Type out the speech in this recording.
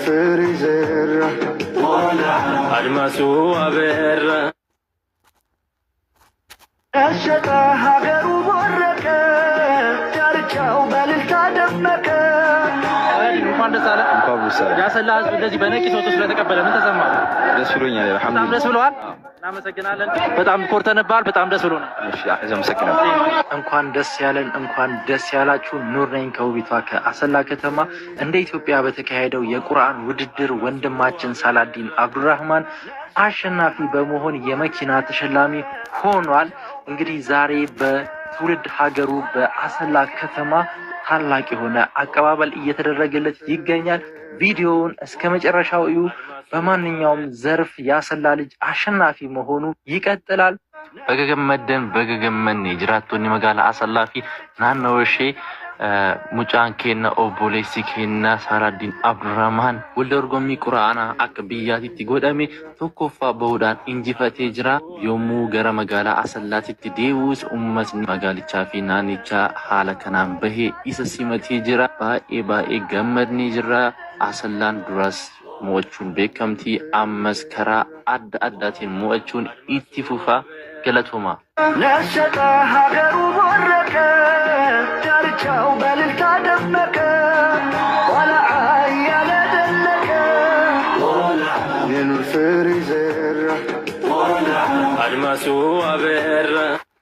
ፍሪዘር አድማሱ አበራ እሸታ ሀገሩ ቦረቀ ዳርቻው በልልታ ደመቀ። እንኳን ደስ አለ። ያሰላ ህዝብ እንደዚህ በነቂስ ወጥቶ ስለተቀበለ ምን ተሰማ? ደስ ብሎኛል። በጣም ደስ ብሎሃል። እናመሰግናለን። በጣም ኮርተንባል። በጣም ደስ ብሎናል። እሺ አመሰግናለሁ። እንኳን ደስ ያለን፣ እንኳን ደስ ያላችሁ። ኑር ነኝ ከውቢቷ ከአሰላ ከተማ። እንደ ኢትዮጵያ በተካሄደው የቁርአን ውድድር ወንድማችን ሳላዲን አብዱራህማን አሸናፊ በመሆን የመኪና ተሸላሚ ሆኗል። እንግዲህ ዛሬ በትውልድ ሀገሩ በአሰላ ከተማ ታላቅ የሆነ አቀባበል እየተደረገለት ይገኛል። ቪዲዮውን እስከ መጨረሻው እዩ። በማንኛውም ዘርፍ ያሰላ ልጅ አሸናፊ መሆኑ ይቀጥላል። በገገመን ጅራቶኒ መጋላ አሰላፊ ናነወሼ ሙጫን ኬና ኦቦሌሲ ኬና ሳላዲን አብዱራህማን ወልደርጎሚ ቁርአና አክ ብያቲቲ ጎዳሜ ቶኮፋ በውዳን እንጂፈቴ ጅራ ዮሙ ገረ መጋላ አሰላቲቲ ዴውስ ኡመስኒ መጋሊቻ ፊ ናኒቻ ሀለ ከናን በሄ ኢሰ ሲመቴ ጅራ ባኤ ገመድኒ ጅራ አሰላን ዱራስ ሞቹን ቤከምቲ አመስ ከራ አዳቴን ሞቹን ኢቲፉፋ ገለቶማ ለሸታ ሀገሩ ቦረቀ ዳርቻው በልልታ ደመቀ። ዋላ አያለ ደለቀ የኑር ፍሪዘር አድማሱ አበራ